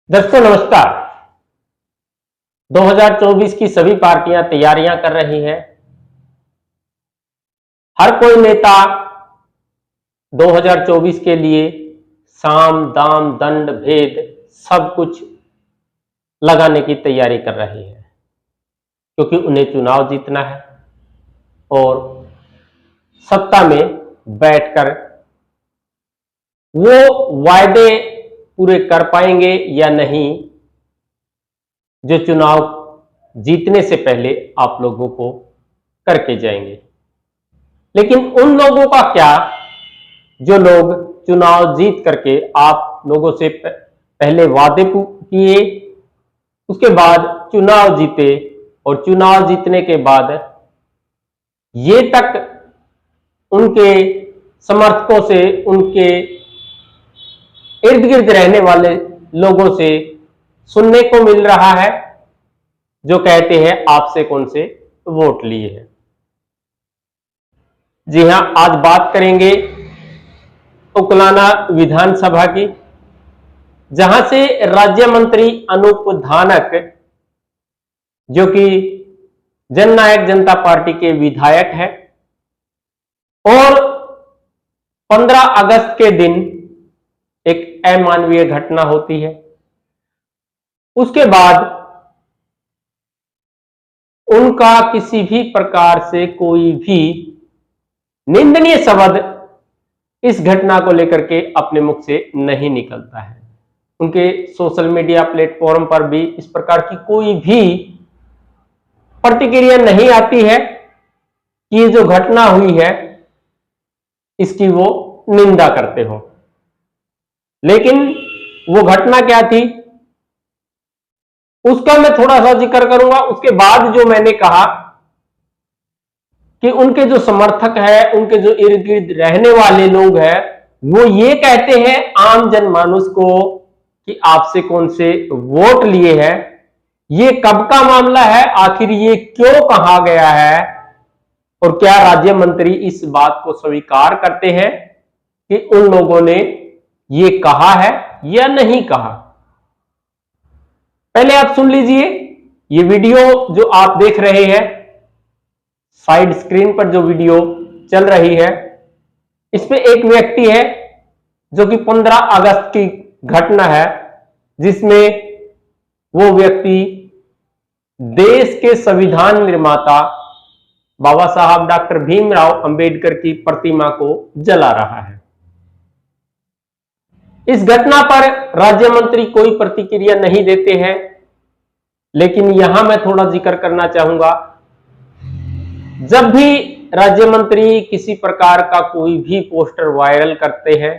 दर्शकों नमस्कार। 2024 की सभी पार्टियां तैयारियां कर रही हैं। हर कोई नेता 2024 के लिए साम दाम दंड भेद सब कुछ लगाने की तैयारी कर रही है, क्योंकि उन्हें चुनाव जीतना है और सत्ता में बैठकर वो वायदे पूरे कर पाएंगे या नहीं, जो चुनाव जीतने से पहले आप लोगों को करके जाएंगे। लेकिन उन लोगों का क्या जो लोग चुनाव जीत करके आप लोगों से पहले वादे किए, उसके बाद चुनाव जीते और चुनाव जीतने के बाद ये तक उनके समर्थकों से, उनके इर्द गिर्द रहने वाले लोगों से सुनने को मिल रहा है जो कहते हैं आपसे कौन से वोट लिए हैं। जी हां, आज बात करेंगे उकलाना विधानसभा की, जहां से राज्य मंत्री अनूप धानक, जो कि जननायक जनता पार्टी के विधायक हैं, और 15 अगस्त के दिन एक अमानवीय घटना होती है। उसके बाद उनका किसी भी प्रकार से कोई भी निंदनीय शब्द इस घटना को लेकर के अपने मुख से नहीं निकलता है। उनके सोशल मीडिया प्लेटफॉर्म पर भी इस प्रकार की कोई भी प्रतिक्रिया नहीं आती है कि ये जो घटना हुई है इसकी वो निंदा करते हो। लेकिन वो घटना क्या थी उसका मैं थोड़ा सा जिक्र करूंगा। उसके बाद जो मैंने कहा कि उनके जो समर्थक है, उनके जो इर्द गिर्द रहने वाले लोग हैं, वो ये कहते हैं आम जनमानुष को कि आपसे कौन से वोट लिए हैं, ये कब का मामला है, आखिर ये क्यों कहा गया है, और क्या राज्य मंत्री इस बात को स्वीकार करते हैं कि उन लोगों ने ये कहा है या नहीं कहा। पहले आप सुन लीजिए ये वीडियो जो आप देख रहे हैं, साइड स्क्रीन पर जो वीडियो चल रही है, इसमें एक व्यक्ति है जो कि 15 अगस्त की घटना है, जिसमें वो व्यक्ति देश के संविधान निर्माता बाबा साहब डॉक्टर भीमराव अंबेडकर की प्रतिमा को जला रहा है। इस घटना पर राज्य मंत्री कोई प्रतिक्रिया नहीं देते हैं, लेकिन यहां मैं थोड़ा जिक्र करना चाहूंगा। जब भी राज्य मंत्री किसी प्रकार का कोई भी पोस्टर वायरल करते हैं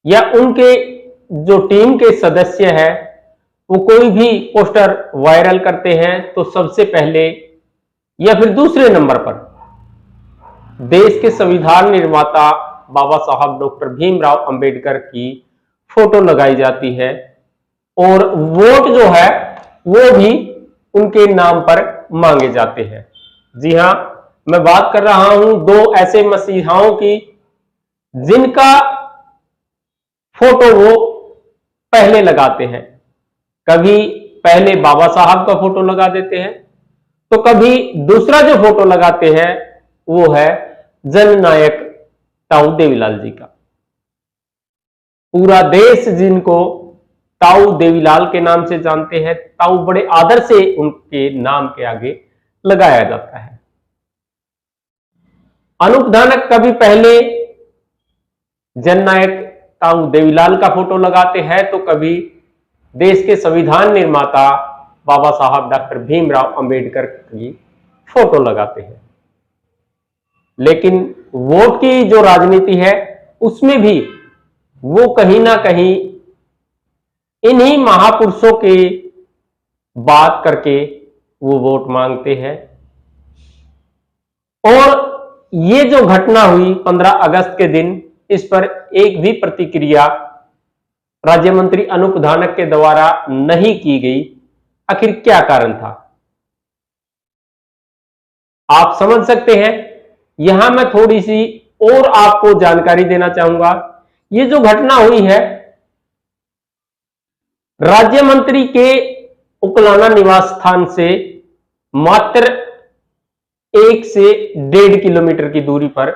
या उनके जो टीम के सदस्य हैं वो कोई भी पोस्टर वायरल करते हैं, तो सबसे पहले या फिर दूसरे नंबर पर देश के संविधान निर्माता बाबा साहब डॉक्टर भीमराव अंबेडकर की फोटो लगाई जाती है, और वोट जो है वो भी उनके नाम पर मांगे जाते हैं। जी हां, मैं बात कर रहा हूं दो ऐसे मसीहाओं की जिनका फोटो वो पहले लगाते हैं। कभी पहले बाबा साहब का फोटो लगा देते हैं, तो कभी दूसरा जो फोटो लगाते हैं वो है जननायक ताऊ देवीलाल जी का। पूरा देश जिनको ताऊ देवीलाल के नाम से जानते हैं, ताऊ बड़े आदर से उनके नाम के आगे लगाया जाता है। अनूप धानक कभी पहले जननायक ताऊ देवीलाल का फोटो लगाते हैं, तो कभी देश के संविधान निर्माता बाबा साहब डॉक्टर भीमराव अंबेडकर की फोटो लगाते हैं। लेकिन वोट की जो राजनीति है उसमें भी वो कहीं ना कहीं इन्हीं महापुरुषों की बात करके वो वोट मांगते हैं। और ये जो घटना हुई 15 अगस्त के दिन, इस पर एक भी प्रतिक्रिया राज्य मंत्री अनूप धानक के द्वारा नहीं की गई। आखिर क्या कारण था आप समझ सकते हैं। यहां मैं थोड़ी सी और आपको जानकारी देना चाहूंगा। ये जो घटना हुई है राज्य मंत्री के उकलाना निवास स्थान से मात्र 1 से 1.5 किलोमीटर की दूरी पर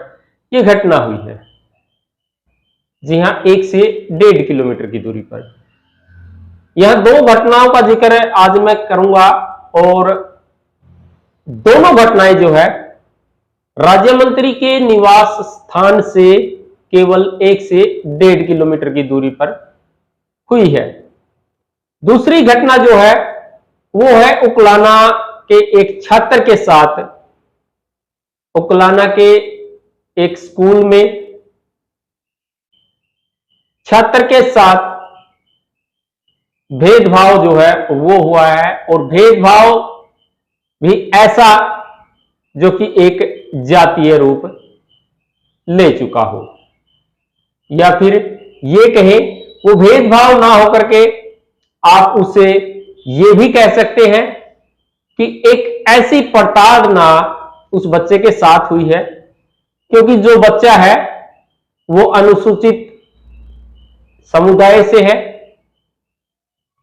यह घटना हुई है। जी हां, 1 से 1.5 किलोमीटर की दूरी पर। यह दो घटनाओं का जिक्र आज मैं करूंगा और दोनों घटनाएं जो है राज्य मंत्री के निवास स्थान से केवल 1 से 1.5 किलोमीटर की दूरी पर हुई है। दूसरी घटना जो है वो है उकलाना के एक छात्र के साथ। उकलाना के एक स्कूल में छात्र के साथ भेदभाव जो है वो हुआ है, और भेदभाव भी ऐसा जो कि एक जातीय रूप ले चुका हो, या फिर ये कहें वो भेदभाव ना होकर के आप उसे ये भी कह सकते हैं कि एक ऐसी प्रताड़ना उस बच्चे के साथ हुई है, क्योंकि जो बच्चा है वो अनुसूचित समुदाय से है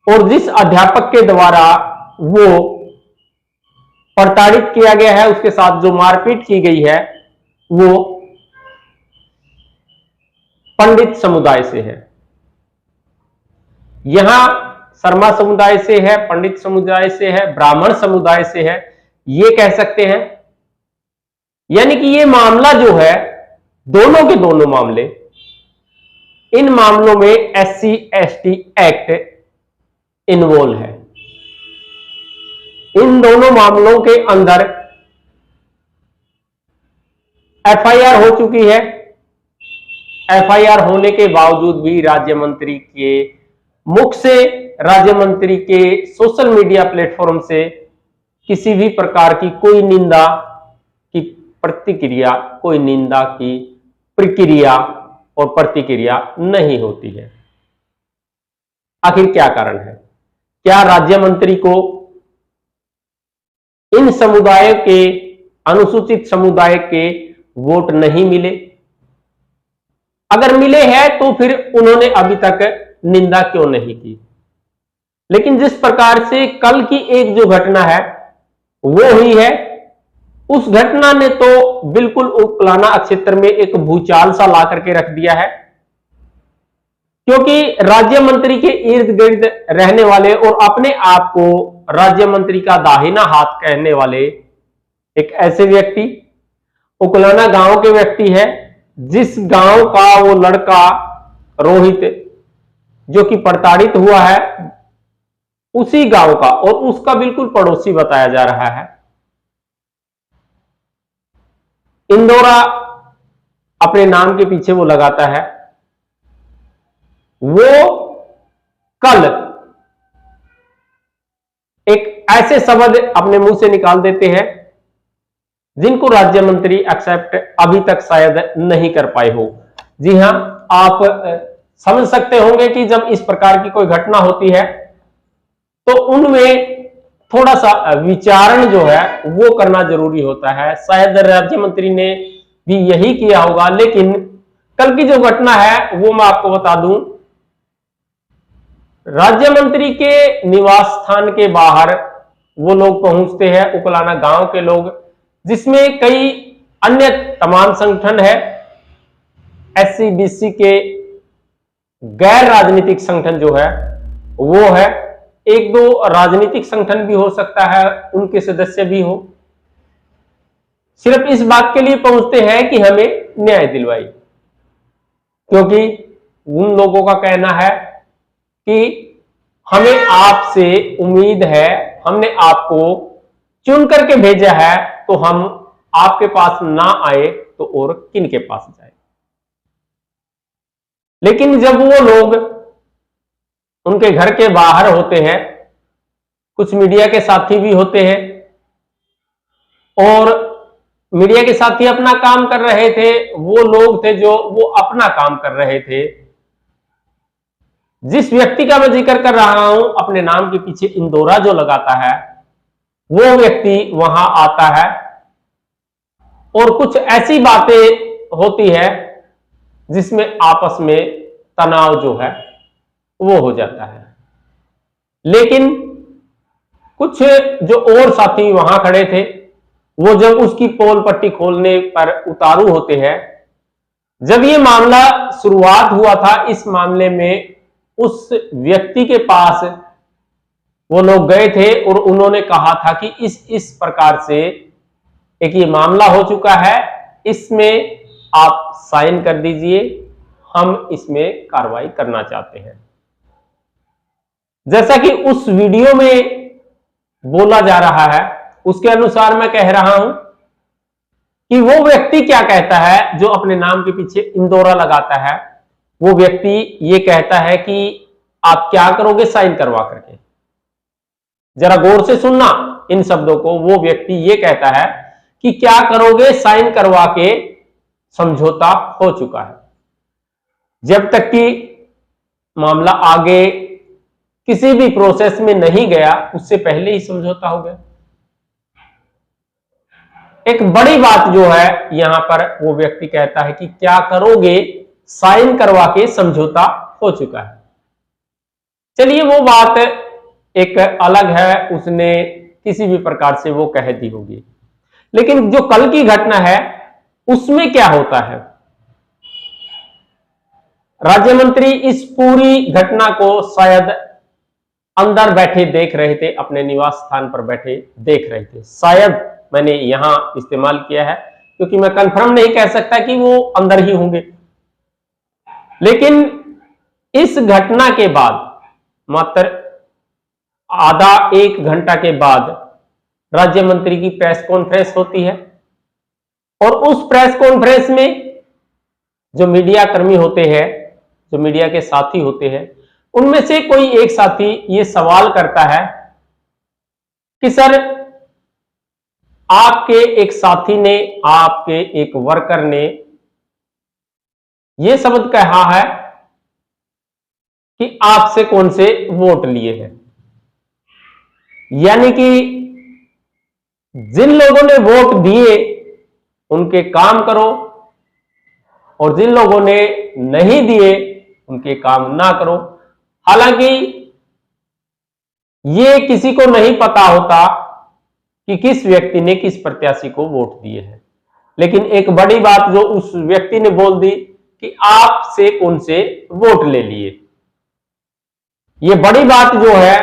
और जिस अध्यापक के द्वारा वो प्रताड़ित किया गया है, उसके साथ जो मारपीट की गई है वो पंडित समुदाय से है। यहां शर्मा समुदाय से है, पंडित समुदाय से है, ब्राह्मण समुदाय से है, ये कह सकते हैं। यानी कि ये मामला जो है, दोनों के दोनों मामले, इन मामलों में SC ST एक्ट इन्वॉल्व है। इन दोनों मामलों के अंदर FIR हो चुकी है। FIR होने के बावजूद भी राज्य मंत्री के मुख से, राज्य मंत्री के सोशल मीडिया प्लेटफॉर्म से किसी भी प्रकार की कोई निंदा की प्रतिक्रिया, कोई निंदा की प्रक्रिया और प्रतिक्रिया नहीं होती है। आखिर क्या कारण है? क्या राज्य मंत्री को इन समुदायों के, अनुसूचित समुदाय के वोट नहीं मिले? अगर मिले हैं तो फिर उन्होंने अभी तक निंदा क्यों नहीं की? लेकिन जिस प्रकार से कल की एक जो घटना है वो हुई है, उस घटना ने तो बिल्कुल उकलाना क्षेत्र में एक भूचाल सा ला करके रख दिया है, क्योंकि राज्य मंत्री के इर्द गिर्द रहने वाले और अपने आप को राज्य मंत्री का दाहिना हाथ कहने वाले एक ऐसे व्यक्ति, उकलाना गांव के व्यक्ति है, जिस गांव का वो लड़का रोहित जो कि प्रताड़ित हुआ है, उसी गांव का और उसका बिल्कुल पड़ोसी बताया जा रहा है। इंदौरा अपने नाम के पीछे वो लगाता है। वो कल एक ऐसे शब्द अपने मुंह से निकाल देते हैं जिनको राज्य मंत्री एक्सेप्ट अभी तक शायद नहीं कर पाए हो। जी हां, आप समझ सकते होंगे कि जब इस प्रकार की कोई घटना होती है तो उनमें थोड़ा सा विचारण जो है वो करना जरूरी होता है। शायद राज्य मंत्री ने भी यही किया होगा, लेकिन कल की जो घटना है वो मैं आपको बता दूं। राज्य मंत्री के निवास स्थान के बाहर वो लोग पहुंचते हैं, उकलाना गांव के लोग, जिसमें कई अन्य तमाम संगठन है, SC BC के गैर राजनीतिक संगठन जो है वो है, एक दो राजनीतिक संगठन भी हो सकता है, उनके सदस्य भी हो, सिर्फ इस बात के लिए पहुंचते हैं कि हमें न्याय दिलवाई। क्योंकि उन लोगों का कहना है कि हमें आपसे उम्मीद है, हमने आपको चुन करके भेजा है, तो हम आपके पास ना आए तो और किन के पास जाए। लेकिन जब वो लोग उनके घर के बाहर होते हैं, कुछ मीडिया के साथी भी होते हैं, और मीडिया के साथी अपना काम कर रहे थे, वो लोग थे जो वो अपना काम कर रहे थे। जिस व्यक्ति का मैं जिक्र कर रहा हूं, अपने नाम के पीछे इंदौरा जो लगाता है, वो व्यक्ति वहां आता है और कुछ ऐसी बातें होती है जिसमें आपस में तनाव जो है वो हो जाता है। लेकिन कुछ जो और साथी वहां खड़े थे, वो जब उसकी पोल पट्टी खोलने पर उतारू होते हैं। जब ये मामला शुरुआत हुआ था, इस मामले में उस व्यक्ति के पास वो लोग गए थे और उन्होंने कहा था कि इस प्रकार से एक ये मामला हो चुका है, इसमें आप साइन कर दीजिए, हम इसमें कार्रवाई करना चाहते हैं। जैसा कि उस वीडियो में बोला जा रहा है, उसके अनुसार मैं कह रहा हूं कि वो व्यक्ति क्या कहता है जो अपने नाम के पीछे इंदौरा लगाता है। वो व्यक्ति ये कहता है कि आप क्या करोगे साइन करवा करके। जरा गौर से सुनना इन शब्दों को। वो व्यक्ति ये कहता है कि क्या करोगे साइन करवा के, समझौता हो चुका है। जब तक कि मामला आगे किसी भी प्रोसेस में नहीं गया, उससे पहले ही समझौता हो गया। एक बड़ी बात जो है यहां पर वो व्यक्ति कहता है कि क्या करोगे साइन करवा के, समझौता हो चुका है। चलिए वो बात एक अलग है, उसने किसी भी प्रकार से वो कह दी होगी। लेकिन जो कल की घटना है उसमें क्या होता है, राज्य मंत्री इस पूरी घटना को शायद अंदर बैठे देख रहे थे, अपने निवास स्थान पर बैठे देख रहे थे। शायद मैंने यहां इस्तेमाल किया है क्योंकि मैं कंफर्म नहीं कह सकता कि वो अंदर ही होंगे। लेकिन इस घटना के बाद मात्र आधा एक घंटा के बाद राज्य मंत्री की प्रेस कॉन्फ्रेंस होती है और उस प्रेस कॉन्फ्रेंस में जो मीडिया कर्मी होते हैं, जो मीडिया के साथी होते हैं, उनमें से कोई एक साथी ये सवाल करता है कि सर आपके एक साथी ने, आपके एक वर्कर ने यह शब्द कहा है कि आपसे कौन से वोट लिए हैं। यानी कि जिन लोगों ने वोट दिए उनके काम करो और जिन लोगों ने नहीं दिए उनके काम ना करो। हालांकि ये किसी को नहीं पता होता कि किस व्यक्ति ने किस प्रत्याशी को वोट दिए हैं, लेकिन एक बड़ी बात जो उस व्यक्ति ने बोल दी कि आपसे कौन से वोट ले लिए। ये बड़ी बात जो है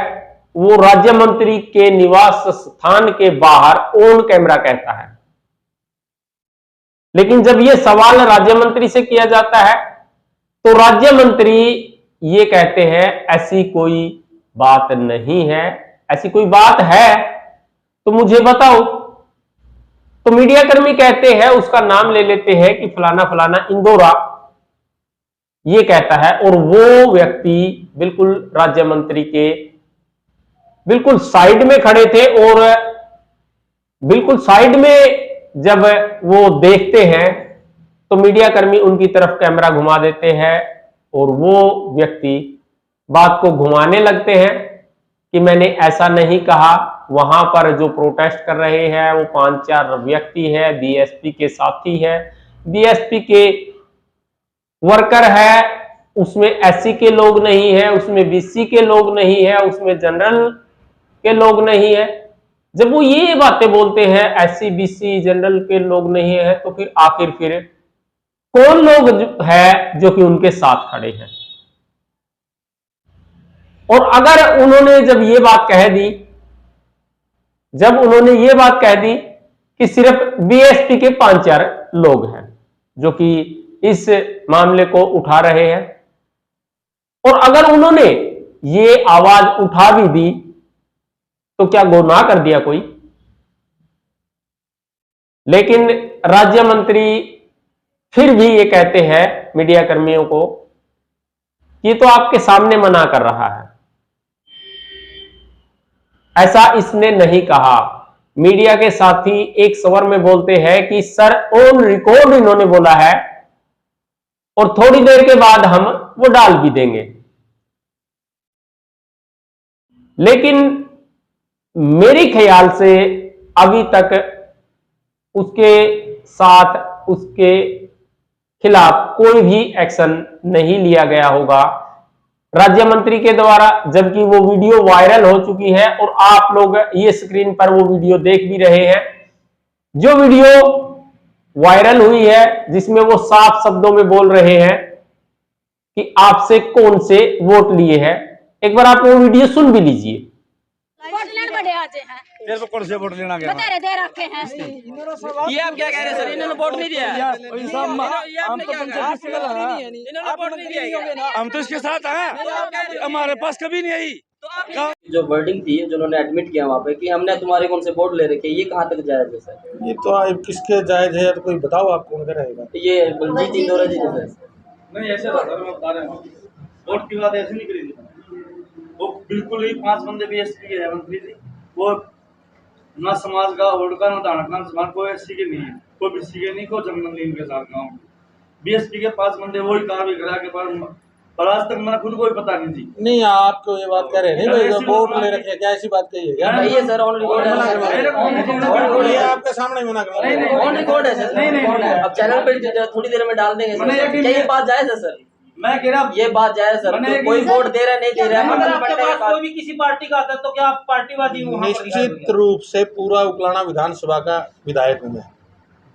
वो राज्य मंत्री के निवास स्थान के बाहर ऑन कैमरा कहता है। लेकिन जब यह सवाल राज्य मंत्री से किया जाता है तो राज्य मंत्री ये कहते हैं ऐसी कोई बात नहीं है। ऐसी कोई बात है तो मुझे बताओ। तो मीडिया कर्मी कहते हैं, उसका नाम ले लेते हैं कि फलाना फलाना इंदौरा, ये कहता है। और वो व्यक्ति बिल्कुल राज्य मंत्री के बिल्कुल साइड में खड़े थे और बिल्कुल साइड में जब वो देखते हैं तो मीडिया कर्मी उनकी तरफ कैमरा घुमा देते हैं और वो व्यक्ति बात को घुमाने लगते हैं कि मैंने ऐसा नहीं कहा। वहां पर जो प्रोटेस्ट कर रहे हैं वो 5-4 व्यक्ति है, बीएसपी के साथी है, बीएसपी के वर्कर है, उसमें एससी के लोग नहीं है, उसमें बीसी के लोग नहीं है, उसमें जनरल के लोग नहीं है। जब वो ये बातें बोलते हैं एससी बीसी जनरल के लोग नहीं है, तो फिर आखिर फिर कौन लोग है जो कि उनके साथ खड़े हैं। और अगर उन्होंने जब ये बात कह दी, जब उन्होंने ये बात कह दी कि सिर्फ बीएसपी के 5-4 लोग हैं जो कि इस मामले को उठा रहे हैं, और अगर उन्होंने ये आवाज उठा भी दी तो क्या गुनाह कर दिया कोई। लेकिन राज्य मंत्री फिर भी ये कहते हैं मीडिया कर्मियों को कि तो आपके सामने मना कर रहा है, ऐसा इसने नहीं कहा। मीडिया के साथी एक स्वर में बोलते हैं कि सर ऑन रिकॉर्ड इन्होंने बोला है और थोड़ी देर के बाद हम वो डाल भी देंगे। लेकिन मेरे ख्याल से अभी तक उसके साथ, उसके खिलाफ कोई भी एक्शन नहीं लिया गया होगा, राज्य मंत्री के द्वारा, जबकि वो वीडियो वायरल हो चुकी है और आप लोग ये स्क्रीन पर वो वीडियो देख भी रहे हैं। जो वीडियो वायरल हुई है जिसमें वो साफ शब्दों में बोल रहे हैं कि आपसे कौन से वोट लिए हैं, एक बार आप वो वीडियो सुन भी लीजिए। तेरे को कौन से वोट लेना गया? बता रहे दे रखे हैं। ये आप क्या कह रहे हैं सर? इन्होंने वोट नहीं दिया। हम तो इसके साथ हैं, हमारे पास कभी नहीं आई। जो वर्डिंग थी जिन्होंने एडमिट किया वहाँ पे कि हमने तुम्हारे कौन से वोट ले रखे, ये कहाँ तक जायज है सर? ये तो किसके जायज है तो कोई बताओ, आप कौन करेगा? ये बलजीत इंदौरा जी ने सर। नहीं ऐसे था सर, मैं बता रहा हूँ, वोट की बात ऐसे नहीं करी थी। वो बिल्कुल ही 5 बंदे बीएसपी के मंत्री थी, वो ना समाज का वोट का ना दानक ना समाज, कोई एससी के नहीं है, कोई बीसी के नहीं, कोई जनरल नहीं इनके साथ गाँव। बीएसपी के 5 बंदे वही कार्रवाई करा के पर आज तक मैंने खुद कोई पता नहीं थी। नहीं आपको ये बात कह रहे नहीं भाई, जो वोट ले रखे क्या ऐसी बात कही है क्या? नहीं है सर, ऑन रिकॉर्ड है। ये आपके सामने मना कर, ऑन रिकॉर्ड है सर। अब चैनल पे थोड़ी देर में डाल देंगे सर। क्या ये बात जायज है सर? मैं कह रहा ये बात जायज सर, तो कोई वोट दे रहा नहीं दे रहा है। अगर आपके पास कोई भी किसी पार्टी का आता है तो क्या आप पार्टीबाजी में वहाँ पर निश्चित रूप से पूरा उकलाना विधानसभा का विधायक हूँ मैं।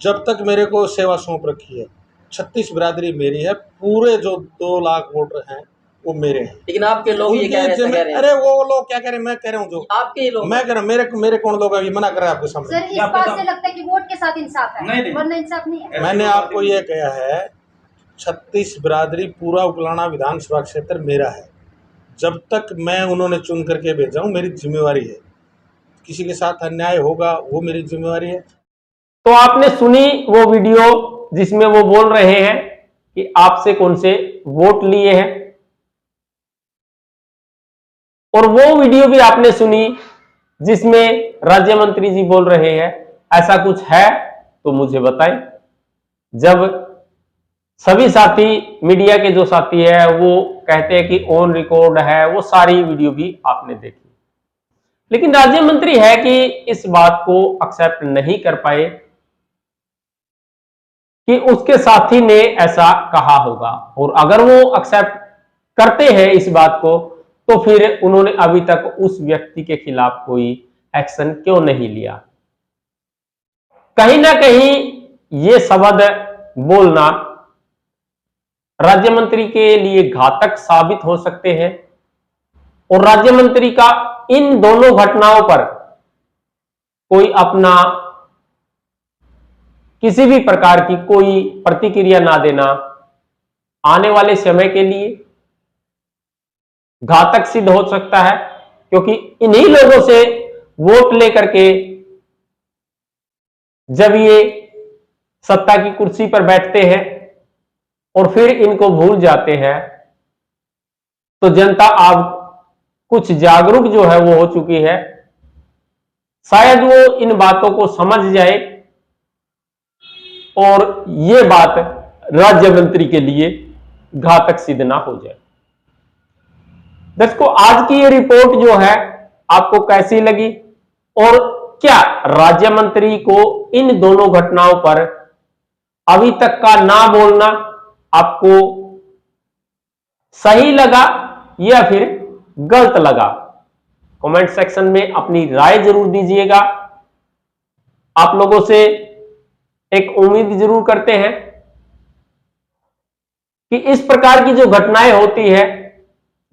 जब तक मेरे को सेवा सौंप रखी है, 36 बिरादरी मेरी है, पूरे जो 2 लाख वोटर हैं वो मेरे हैं। लेकिन आपके लोग ये कह रहे हैं। अरे वो लोग क्या कह रहे हैं, मैं कह रहा हूँ जो आपके लोग, मैं कह रहा हूँ मेरे कौन लोग अभी मना कर रहे हैं आपके सामने? सर इस बात से लगता है कि वोट के साथ इंसाफ है, वरना इंसाफ नहीं है। मैंने आपको ये कहा है 36 बिरादरी पूरा उकलाना विधानसभा क्षेत्र मेरा है। जब तक मैं उन्होंने चुन करके भेजा हूँ, मेरी जिम्मेवारी है। किसी के साथ अन्याय होगा वो मेरी जिम्मेवारी है। तो आपने सुनी वो वीडियो जिसमें वो बोल रहे हैं कि आपसे कौन से वोट लिए हैं, और वो वीडियो भी आपने सुनी जिसमें राज्य मंत्री जी बोल रहे हैं ऐसा कुछ है तो मुझे बताएं। जब सभी साथी, मीडिया के जो साथी है वो कहते हैं कि ऑन रिकॉर्ड है, वो सारी वीडियो भी आपने देखी, लेकिन राज्य मंत्री है कि इस बात को एक्सेप्ट नहीं कर पाए कि उसके साथी ने ऐसा कहा होगा। और अगर वो एक्सेप्ट करते हैं इस बात को, तो फिर उन्होंने अभी तक उस व्यक्ति के खिलाफ कोई एक्शन क्यों नहीं लिया? कहीं ना कहीं ये शब्द बोलना राज्य मंत्री के लिए घातक साबित हो सकते हैं, और राज्य मंत्री का इन दोनों घटनाओं पर कोई अपना किसी भी प्रकार की कोई प्रतिक्रिया ना देना आने वाले समय के लिए घातक सिद्ध हो सकता है, क्योंकि इन्हीं लोगों से वोट लेकर के जब ये सत्ता की कुर्सी पर बैठते हैं और फिर इनको भूल जाते हैं, तो जनता अब कुछ जागरूक जो है वो हो चुकी है। शायद वो इन बातों को समझ जाए और ये बात राज्य मंत्री के लिए घातक सिद्ध ना हो जाए। दोस्तों, आज की ये रिपोर्ट जो है आपको कैसी लगी, और क्या राज्य मंत्री को इन दोनों घटनाओं पर अभी तक का ना बोलना आपको सही लगा या फिर गलत लगा? कमेंट सेक्शन में अपनी राय जरूर दीजिएगा। आप लोगों से एक उम्मीद जरूर करते हैं कि इस प्रकार की जो घटनाएं होती है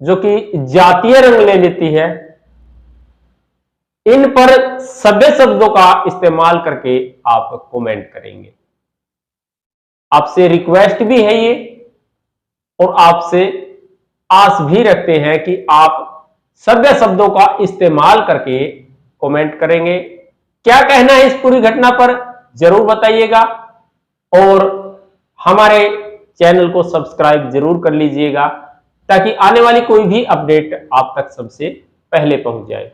जो कि जातीय रंग ले लेती है, इन पर सभ्य शब्दों का इस्तेमाल करके आप कमेंट करेंगे। आपसे रिक्वेस्ट भी है ये, और आपसे आस भी रखते हैं कि आप सभ्य शब्दों का इस्तेमाल करके कमेंट करेंगे। क्या कहना है इस पूरी घटना पर जरूर बताइएगा, और हमारे चैनल को सब्सक्राइब जरूर कर लीजिएगा ताकि आने वाली कोई भी अपडेट आप तक सबसे पहले पहुंच जाए।